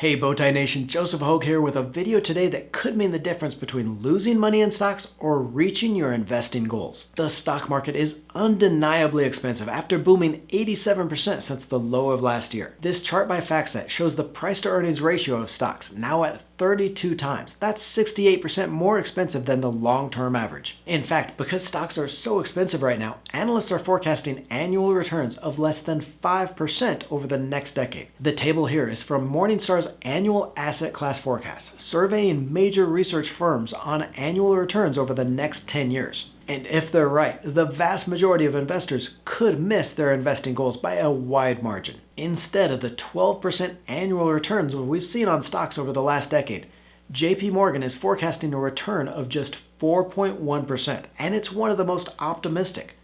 Hey Bowtie Nation, Joseph Hogue here with a video today that could mean the difference between losing money in stocks or reaching your investing goals. The stock market is undeniably expensive after booming 87% since the low of last year. This chart by FactSet shows the price to earnings ratio of stocks now at 32 times. That's 68% more expensive than the long-term average. In fact, because stocks are so expensive right now, analysts are forecasting annual returns of less than 5% over the next decade. The table here is from Morningstar's annual asset class forecast, surveying major research firms on annual returns over the next 10 years. And if they're right, the vast majority of investors could miss their investing goals by a wide margin. Instead of the 12% annual returns we've seen on stocks over the last decade, JP Morgan is forecasting a return of just 4.1%, and it's one of the most optimistic.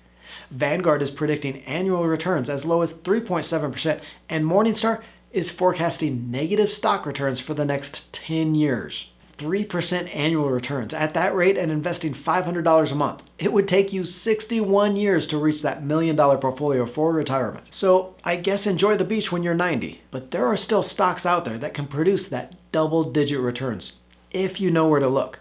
Vanguard is predicting annual returns as low as 3.7%, and Morningstar is forecasting negative stock returns for the next 10 years. 3% annual returns. At that rate and investing $500 a month, it would take you 61 years to reach that $1 million portfolio for retirement. So I guess enjoy the beach when you're 90. But there are still stocks out there that can produce that double-digit returns, if you know where to look.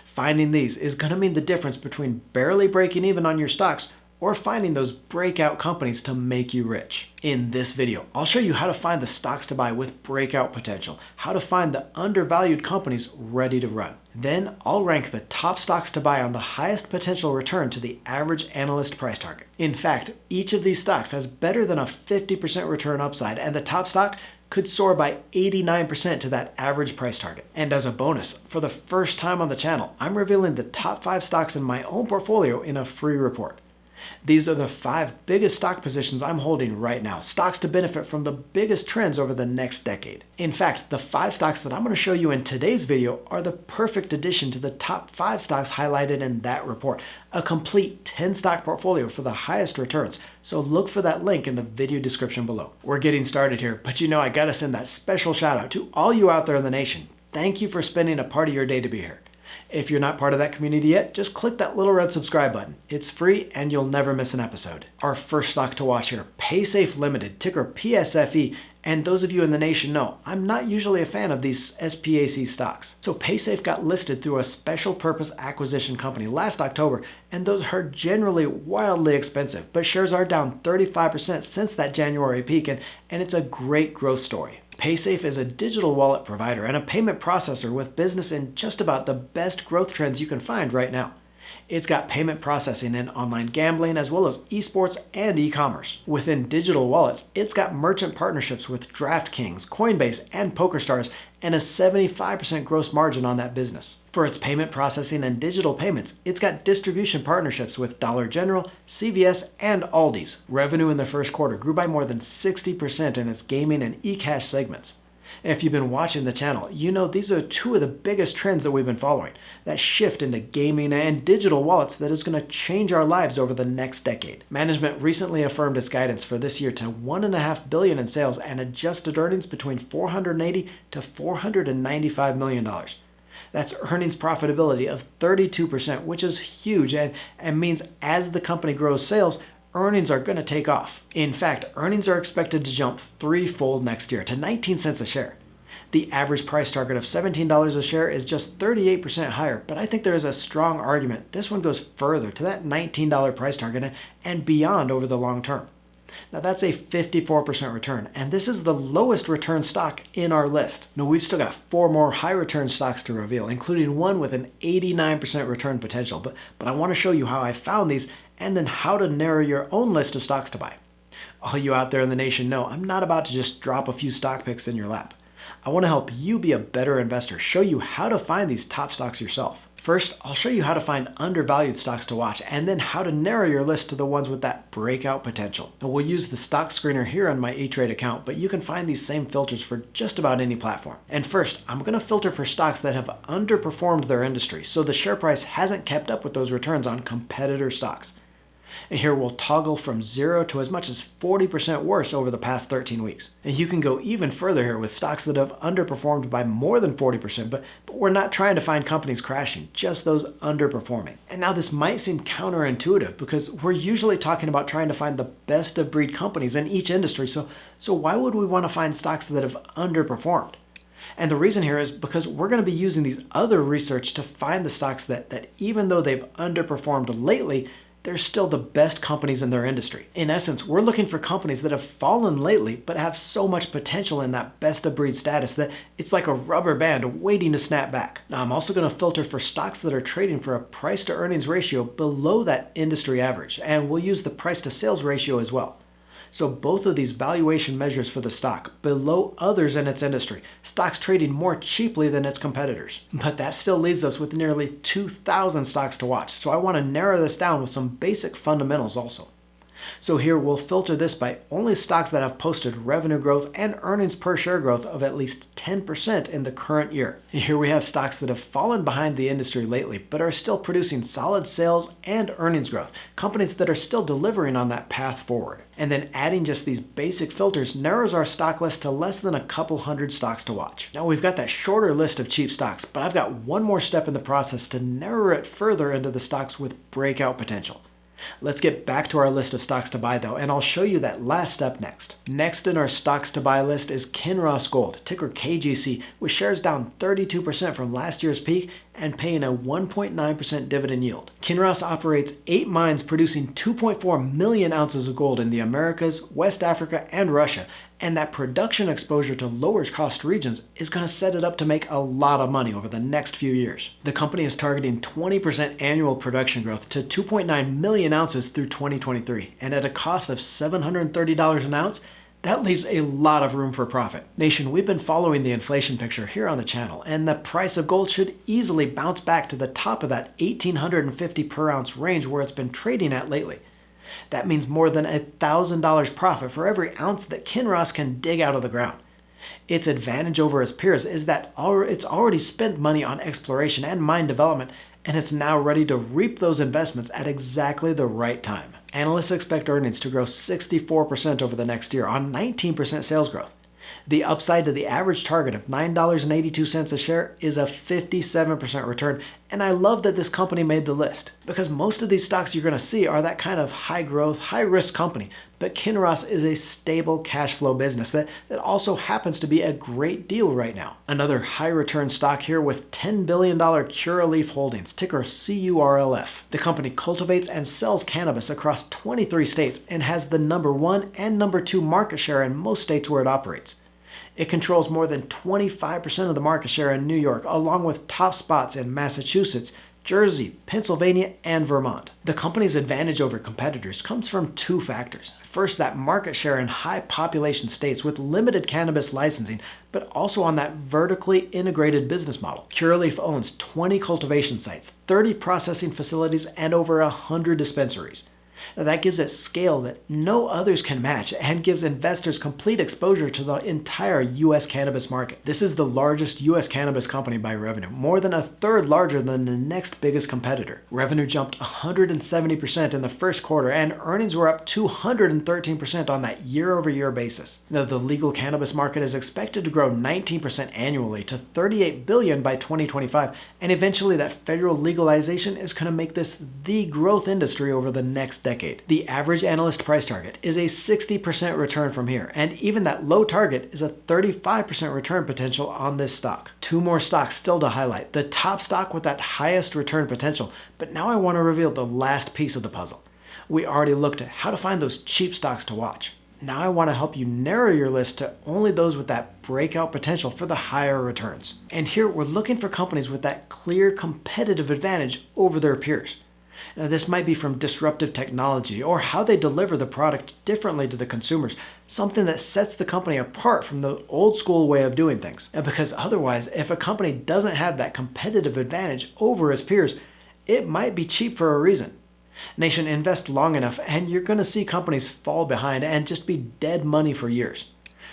Finding these is going to mean the difference between barely breaking even on your stocks or finding those breakout companies to make you rich. In this video, I'll show you how to find the stocks to buy with breakout potential, how to find the undervalued companies ready to run. Then I'll rank the top stocks to buy on the highest potential return to the average analyst price target. In fact, each of these stocks has better than a 50% return upside, and the top stock could soar by 89% to that average price target. And as a bonus, for the first time on the channel, I'm revealing the top 5 stocks in my own portfolio in a free report. These are the 5 biggest stock positions I'm holding right now, stocks to benefit from the biggest trends over the next decade. In fact, the 5 stocks that I'm going to show you in today's video are the perfect addition to the top 5 stocks highlighted in that report, a complete 10-stock portfolio for the highest returns, so look for that link in the video description below. We're getting started here, but you know I gotta send that special shout out to all you out there in the nation. Thank you for spending a part of your day to be here. If you're not part of that community yet, just click that little red subscribe button. It's free and you'll never miss an episode. Our first stock to watch here, PaySafe Limited, ticker PSFE. And those of you in the nation know, I'm not usually a fan of these SPAC stocks. So PaySafe got listed through a special purpose acquisition company last October, and those are generally wildly expensive, but shares are down 35% since that January peak, and it's a great growth story. PaySafe is a digital wallet provider and a payment processor with business in just about the best growth trends you can find right now. It's got payment processing in online gambling as well as esports and e-commerce. Within digital wallets, it's got merchant partnerships with DraftKings, Coinbase, and PokerStars, and a 75% gross margin on that business. For its payment processing and digital payments, it's got distribution partnerships with Dollar General, CVS, and Aldi's. Revenue in the first quarter grew by more than 60% in its gaming and e-cash segments. And if you've been watching the channel, you know these are 2 of the biggest trends that we've been following. That shift into gaming and digital wallets that is going to change our lives over the next decade. Management recently affirmed its guidance for this year to $1.5 billion in sales and adjusted earnings between $480 to $495 million. That's earnings profitability of 32%, which is huge and means as the company grows sales, earnings are going to take off. In fact, earnings are expected to jump 3-fold next year to 19 cents a share. The average price target of $17 a share is just 38% higher, but I think there is a strong argument this one goes further to that $19 price target and beyond over the long term. Now that's a 54% return, and this is the lowest return stock in our list. Now we've still got 4 more high return stocks to reveal, including one with an 89% return potential, but I want to show you how I found these and then how to narrow your own list of stocks to buy. All you out there in the nation know I'm not about to just drop a few stock picks in your lap. I want to help you be a better investor, show you how to find these top stocks yourself. First, I'll show you how to find undervalued stocks to watch and then how to narrow your list to the ones with that breakout potential. Now we'll use the stock screener here on my E-Trade account, but you can find these same filters for just about any platform. And first, I'm going to filter for stocks that have underperformed their industry, so the share price hasn't kept up with those returns on competitor stocks. And here we'll toggle from 0 to as much as 40% worse over the past 13 weeks. And you can go even further here with stocks that have underperformed by more than 40%, but we're not trying to find companies crashing, just those underperforming. And now this might seem counterintuitive because we're usually talking about trying to find the best of breed companies in each industry, so why would we want to find stocks that have underperformed? And the reason here is because we're going to be using these other research to find the stocks that even though they've underperformed lately, they're still the best companies in their industry. In essence, we're looking for companies that have fallen lately but have so much potential in that best of breed status that it's like a rubber band waiting to snap back. Now, I'm also going to filter for stocks that are trading for a price to earnings ratio below that industry average, and we'll use the price to sales ratio as well. So both of these valuation measures for the stock below others in its industry, stocks trading more cheaply than its competitors. But that still leaves us with nearly 2,000 stocks to watch, so I want to narrow this down with some basic fundamentals also. So here we'll filter this by only stocks that have posted revenue growth and earnings per share growth of at least 10% in the current year. Here we have stocks that have fallen behind the industry lately, but are still producing solid sales and earnings growth, companies that are still delivering on that path forward. And then adding just these basic filters narrows our stock list to less than a couple hundred stocks to watch. Now we've got that shorter list of cheap stocks, but I've got one more step in the process to narrow it further into the stocks with breakout potential. Let's get back to our list of stocks to buy though, and I'll show you that last step next. Next in our stocks to buy list is Kinross Gold, ticker KGC, with shares down 32% from last year's peak and paying a 1.9% dividend yield. Kinross operates 8 mines producing 2.4 million ounces of gold in the Americas, West Africa, and Russia, and that production exposure to lower cost regions is going to set it up to make a lot of money over the next few years. The company is targeting 20% annual production growth to 2.9 million ounces through 2023, and at a cost of $730 an ounce, that leaves a lot of room for profit. Nation, we've been following the inflation picture here on the channel, and the price of gold should easily bounce back to the top of that $1,850 per ounce range where it's been trading at lately. That means more than $1,000 profit for every ounce that Kinross can dig out of the ground. Its advantage over its peers is that it's already spent money on exploration and mine development, and it's now ready to reap those investments at exactly the right time. Analysts expect earnings to grow 64% over the next year on 19% sales growth. The upside to the average target of $9.82 a share is a 57% return, and I love that this company made the list, because most of these stocks you're going to see are that kind of high growth, high risk company, but Kinross is a stable cash flow business that also happens to be a great deal right now. Another high return stock here with $10 billion Curaleaf Holdings, ticker CURLF. The company cultivates and sells cannabis across 23 states and has the #1 and #2 market share in most states where it operates. It controls more than 25% of the market share in New York, along with top spots in Massachusetts, Jersey, Pennsylvania, and Vermont. The company's advantage over competitors comes from 2 factors. First, that market share in high population states with limited cannabis licensing, but also on that vertically integrated business model. Curaleaf owns 20 cultivation sites, 30 processing facilities, and over 100 dispensaries. Now that gives it scale that no others can match and gives investors complete exposure to the entire U.S. cannabis market. This is the largest U.S. cannabis company by revenue, more than 1/3 larger than the next biggest competitor. Revenue jumped 170% in the first quarter, and earnings were up 213% on that year-over-year basis. Now, the legal cannabis market is expected to grow 19% annually to $38 billion by 2025, and eventually that federal legalization is going to make this the growth industry over the next decade. The average analyst price target is a 60% return from here, and even that low target is a 35% return potential on this stock. 2 more stocks still to highlight. The top stock with that highest return potential, but now I want to reveal the last piece of the puzzle. We already looked at how to find those cheap stocks to watch. Now I want to help you narrow your list to only those with that breakout potential for the higher returns. And here we're looking for companies with that clear competitive advantage over their peers. Now, this might be from disruptive technology or how they deliver the product differently to the consumers, something that sets the company apart from the old school way of doing things. And because otherwise, if a company doesn't have that competitive advantage over its peers, it might be cheap for a reason. Nation, invest long enough and you're going to see companies fall behind and just be dead money for years.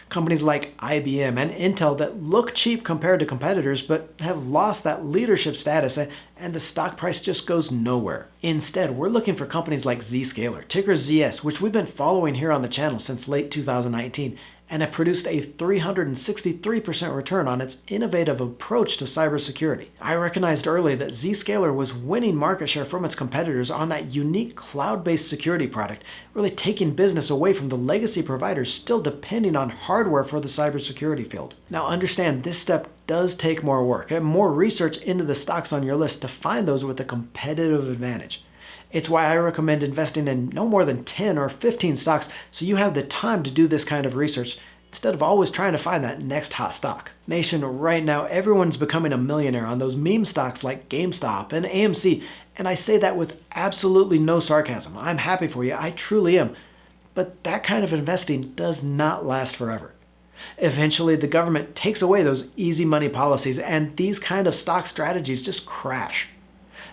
Companies like IBM and Intel that look cheap compared to competitors but have lost that leadership status, and the stock price just goes nowhere. Instead, we're looking for companies like Zscaler, ticker ZS, which we've been following here on the channel since late 2019, and have produced a 363% return on its innovative approach to cybersecurity. I recognized early that Zscaler was winning market share from its competitors on that unique cloud-based security product, really taking business away from the legacy providers still depending on hardware for the cybersecurity field. Now understand, this step does take more work and more research into the stocks on your list to find those with a competitive advantage. It's why I recommend investing in no more than 10 or 15 stocks so you have the time to do this kind of research instead of always trying to find that next hot stock. Nation, right now everyone's becoming a millionaire on those meme stocks like GameStop and AMC, and I say that with absolutely no sarcasm. I'm happy for you, I truly am. But that kind of investing does not last forever. Eventually, the government takes away those easy money policies and these kind of stock strategies just crash.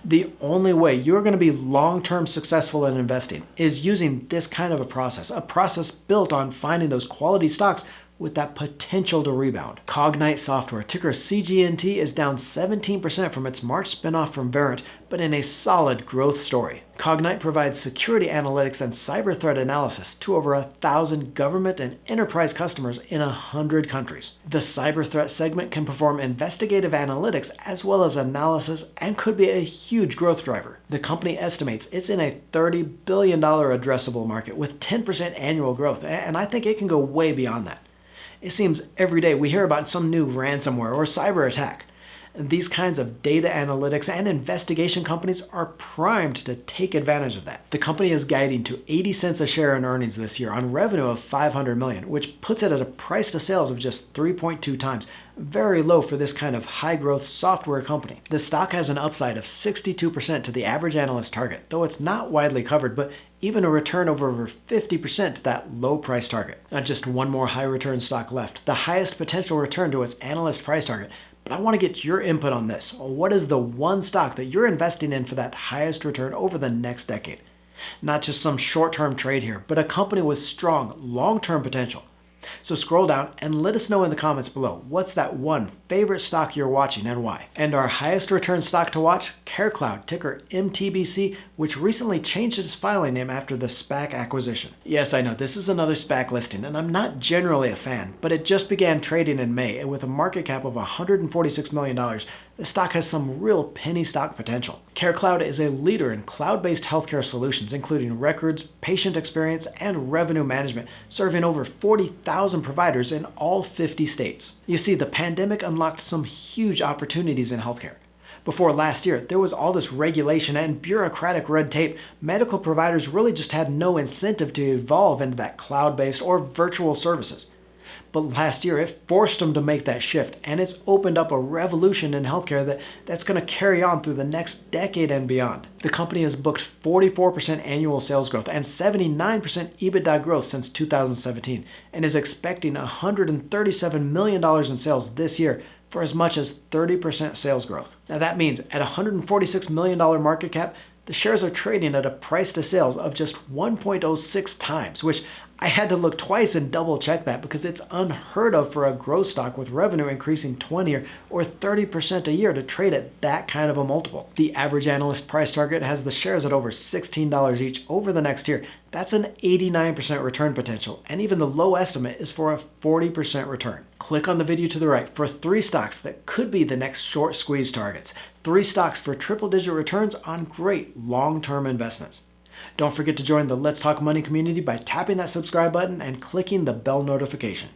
The only way you're going to be long-term successful in investing is using this kind of a process built on finding those quality stocks with that potential to rebound. Cognite Software, ticker CGNT, is down 17% from its March spinoff from Verint, but in a solid growth story. Cognite provides security analytics and cyber threat analysis to over 1,000 government and enterprise customers in 100 countries. The cyber threat segment can perform investigative analytics as well as analysis and could be a huge growth driver. The company estimates it's in a $30 billion addressable market with 10% annual growth, and I think it can go way beyond that. It seems every day we hear about some new ransomware or cyber attack. These kinds of data analytics and investigation companies are primed to take advantage of that. The company is guiding to 80 cents a share in earnings this year on revenue of $500 million, which puts it at a price to sales of just 3.2 times. Very low for this kind of high-growth software company. The stock has an upside of 62% to the average analyst target, though it's not widely covered, but even a return of over 50% to that low price target. Not just one more high return stock left, the highest potential return to its analyst price target. But I want to get your input on this. What is the one stock that you're investing in for that highest return over the next decade? Not just some short-term trade here, but a company with strong long-term potential. So scroll down and let us know in the comments below, what's that one favorite stock you're watching and why? And our highest return stock to watch, CareCloud, ticker MTBC, which recently changed its filing name after the SPAC acquisition. Yes, I know, this is another SPAC listing, and I'm not generally a fan, but it just began trading in May, and with a market cap of $146 million, the stock has some real penny stock potential. CareCloud is a leader in cloud-based healthcare solutions, including records, patient experience, and revenue management, serving over 40,000 providers in all 50 states. You see, the pandemic unlocked some huge opportunities in healthcare. Before last year, there was all this regulation and bureaucratic red tape. Medical providers really just had no incentive to evolve into that cloud-based or virtual services. But last year, it forced them to make that shift, and it's opened up a revolution in healthcare that's going to carry on through the next decade and beyond. The company has booked 44% annual sales growth and 79% EBITDA growth since 2017, and is expecting $137 million in sales this year for as much as 30% sales growth. Now that means at $146 million market cap, the shares are trading at a price to sales of just 1.06 times, which I had to look twice and double check that because it's unheard of for a growth stock with revenue increasing 20 or 30% a year to trade at that kind of a multiple. The average analyst price target has the shares at over $16 each over the next year. That's an 89% return potential, and even the low estimate is for a 40% return. Click on the video to the right for 3 stocks that could be the next short squeeze targets. 3 stocks for triple-digit returns on great long-term investments. Don't forget to join the Let's Talk Money community by tapping that subscribe button and clicking the bell notification.